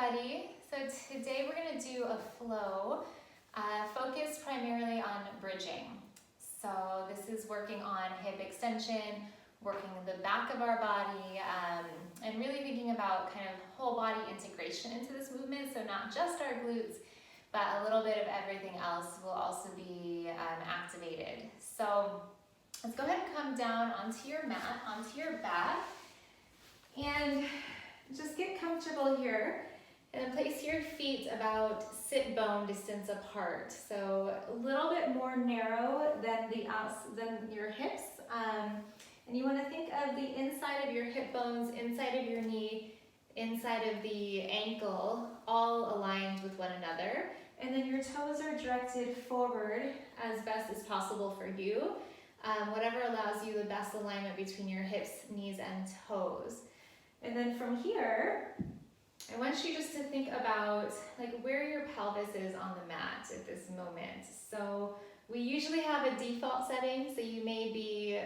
everybody. So today we're going to do a flow focused primarily on bridging. So this is working on hip extension, working the back of our body, and really thinking about kind of whole body integration into this movement. So not just our glutes, but a little bit of everything else will also be activated. So let's go ahead and come down onto your mat, onto your back, and just get comfortable here. And then place your feet about sit bone distance apart. So a little bit more narrow than your hips. And you want to think of the inside of your hip bones, inside of your knee, inside of the ankle, all aligned with one another. And then your toes are directed forward as best as possible for you. Whatever allows you the best alignment between your hips, knees, and toes. And then from here, I want you just to think about like where your pelvis is on the mat at this moment. So we usually have a default setting, so you may be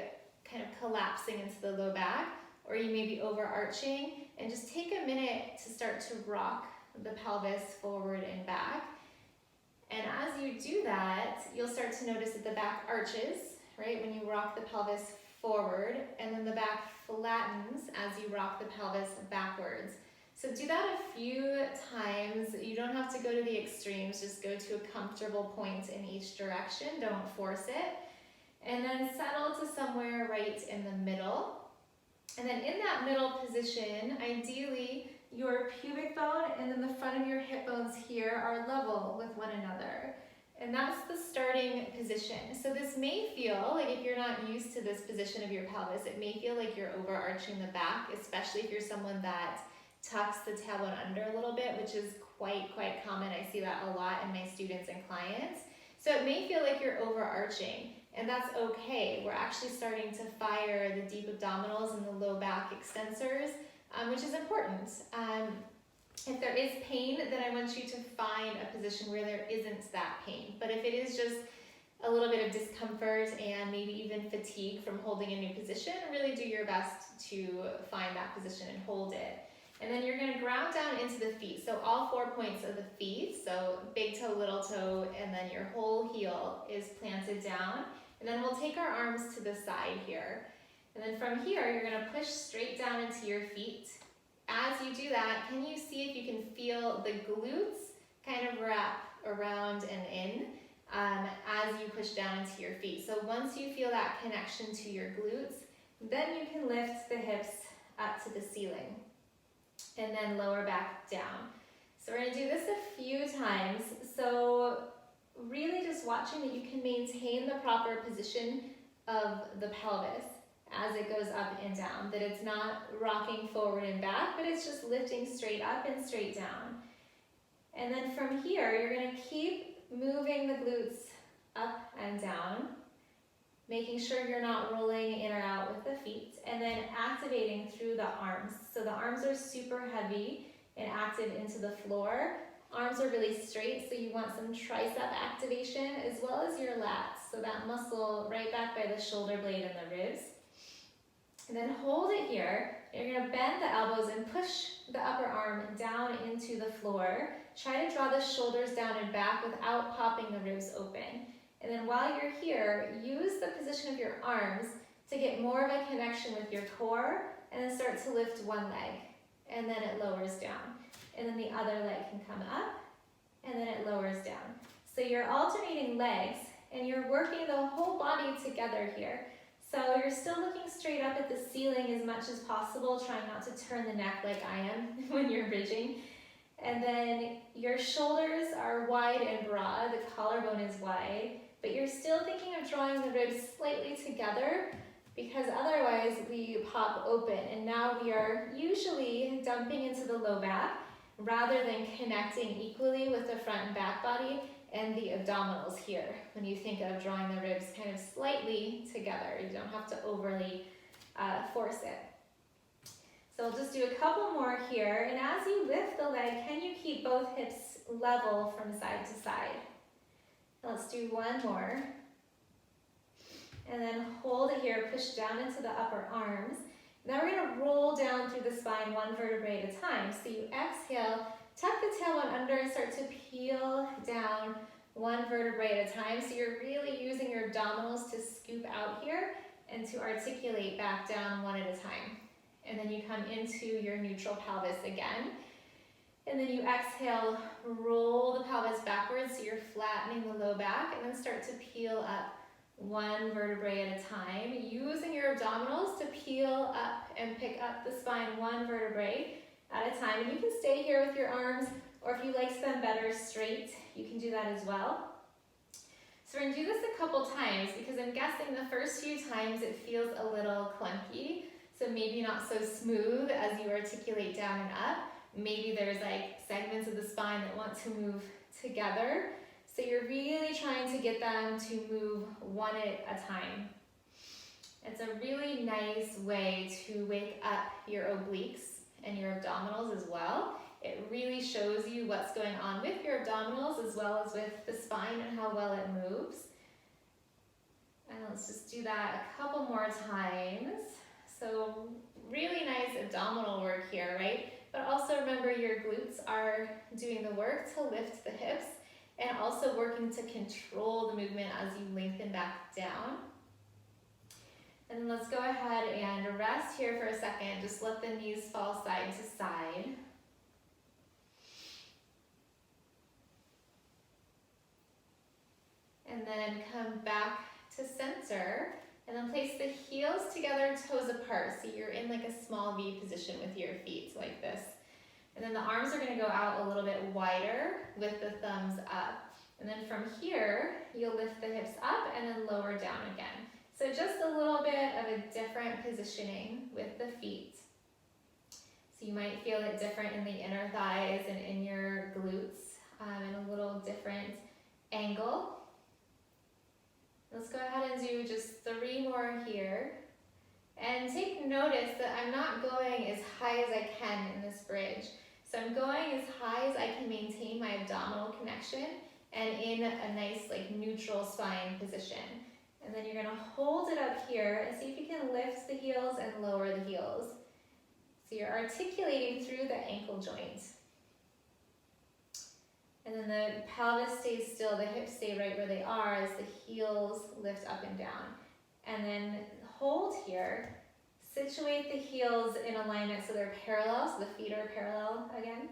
kind of collapsing into the low back, or you may be overarching, and just take a minute to start to rock the pelvis forward and back. And as you do that, you'll start to notice that the back arches, right, when you rock the pelvis forward, and then the back flattens as you rock the pelvis backwards. So do that a few times. You don't have to go to the extremes, just go to a comfortable point in each direction, don't force it. And then settle to somewhere right in the middle. And then in that middle position, ideally, your pubic bone and then the front of your hip bones here are level with one another. And that's the starting position. So this may feel like, if you're not used to this position of your pelvis, it may feel like you're overarching the back, especially if you're someone that tucks the tailbone under a little bit, which is quite common. I see that a lot in my students and clients. So it may feel like you're overarching, and that's okay. We're actually starting to fire the deep abdominals and the low back extensors, which is important. If there is pain, then I want you to find a position where there isn't that pain. But if it is just a little bit of discomfort and maybe even fatigue from holding a new position, really do your best to find that position and hold it. And then you're going to ground down into the feet. So all 4 points of the feet, so big toe, little toe, and then your whole heel is planted down. And then we'll take our arms to the side here. And then from here, you're going to push straight down into your feet. As you do that, can you see if you can feel the glutes kind of wrap around and in as you push down into your feet? So once you feel that connection to your glutes, then you can lift the hips up to the ceiling. And then lower back down. So we're going to do this a few times. So really just watching that you can maintain the proper position of the pelvis as it goes up and down, that it's not rocking forward and back, but it's just lifting straight up and straight down. And then from here, you're going to keep moving the glutes up and down, making sure you're not rolling in or out with the feet, and then activating through the arms. So the arms are super heavy and active into the floor. Arms are really straight, so you want some tricep activation as well as your lats. So that muscle right back by the shoulder blade and the ribs. And then hold it here. You're going to bend the elbows and push the upper arm down into the floor. Try to draw the shoulders down and back without popping the ribs open. And then while you're here, use the position of your arms to get more of a connection with your core, and then start to lift one leg, and then it lowers down. And then the other leg can come up, and then it lowers down. So you're alternating legs, and you're working the whole body together here. So you're still looking straight up at the ceiling as much as possible, trying not to turn the neck like I am when you're bridging. And then your shoulders are wide and broad, the collarbone is wide, but you're still thinking of drawing the ribs slightly together, because otherwise we pop open. And now we are usually dumping into the low back rather than connecting equally with the front and back body and the abdominals here. When you think of drawing the ribs kind of slightly together, you don't have to overly force it. So we'll just do a couple more here. And as you lift the leg, can you keep both hips level from side to side? Let's do one more. And then hold it here, push down into the upper arms. Now we're gonna roll down through the spine one vertebrae at a time. So you exhale, tuck the tailbone under and start to peel down one vertebrae at a time. So you're really using your abdominals to scoop out here and to articulate back down one at a time. And then you come into your neutral pelvis again. And then you exhale, roll the pelvis backwards so you're flattening the low back, and then start to peel up one vertebrae at a time, using your abdominals to peel up and pick up the spine one vertebrae at a time. And you can stay here with your arms, or if you like them better straight, you can do that as well. So we're gonna do this a couple times because I'm guessing the first few times it feels a little clunky, so maybe not so smooth as you articulate down and up. Maybe there's like segments of the spine that want to move together. So you're really trying to get them to move one at a time. It's a really nice way to wake up your obliques and your abdominals as well. It really shows you what's going on with your abdominals as well as with the spine and how well it moves. And let's just do that a couple more times. So really nice abdominal work here, right? But also remember your glutes are doing the work to lift the hips and also working to control the movement as you lengthen back down. And then let's go ahead and rest here for a second. Just let the knees fall side to side. And then come back to center. And then place the heels together, toes apart. So you're in like a small V position with your feet like this. And then the arms are gonna go out a little bit wider with the thumbs up. And then from here, you'll lift the hips up and then lower down again. So just a little bit of a different positioning with the feet. So you might feel it different in the inner thighs and in your glutes, in a little different angle. Let's go ahead and do just 3 more here. And take notice that I'm not going as high as I can in this bridge. So I'm going as high as I can maintain my abdominal connection and in a nice like neutral spine position. And then you're gonna hold it up here and see if you can lift the heels and lower the heels. So you're articulating through the ankle joint. And then the pelvis stays still, the hips stay right where they are as the heels lift up and down. And then hold here, situate the heels in alignment so they're parallel, so the feet are parallel again.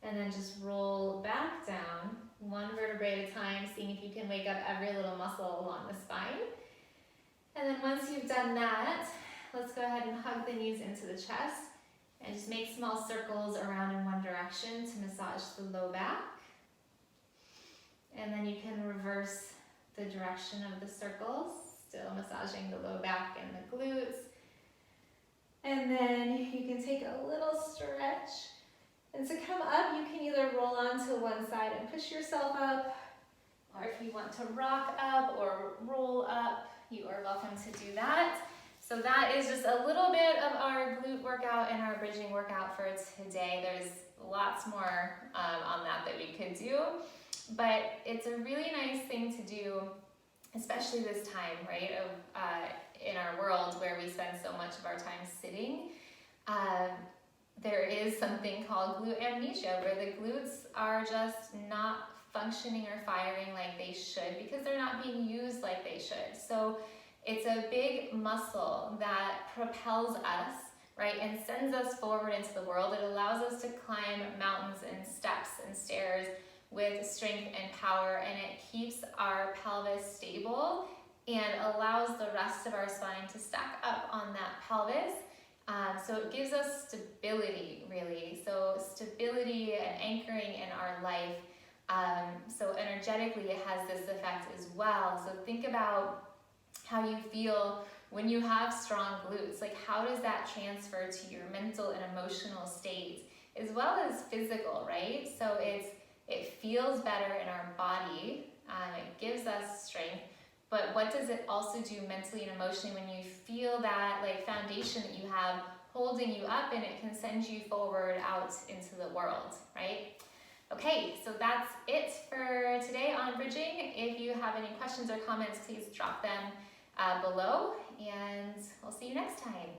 And then just roll back down, one vertebrae at a time, seeing if you can wake up every little muscle along the spine. And then once you've done that, let's go ahead and hug the knees into the chest. And just make small circles around in one direction to massage the low back. And then you can reverse the direction of the circles, still massaging the low back and the glutes. And then you can take a little stretch. And to come up, you can either roll onto one side and push yourself up, or if you want to rock up or roll up, you are welcome to do that. So that is just a little bit of our glute workout and our bridging workout for today. There's lots more on that we could do, but it's a really nice thing to do, especially this time, right, in our world where we spend so much of our time sitting. There is something called glute amnesia, where the glutes are just not functioning or firing like they should because they're not being used like they should. So it's a big muscle that propels us, right, and sends us forward into the world. It allows us to climb mountains and steps and stairs with strength and power, and it keeps our pelvis stable and allows the rest of our spine to stack up on that pelvis. So it gives us stability, really. So stability and anchoring in our life. So energetically, it has this effect as well. So think about how you feel when you have strong glutes. Like, how does that transfer to your mental and emotional state as well as physical, right? So it feels better in our body. It gives us strength. But what does it also do mentally and emotionally when you feel that like foundation that you have holding you up, and it can send you forward out into the world, right? Okay, so that's it for today on bridging. If you have any questions or comments, please drop them below, and we'll see you next time.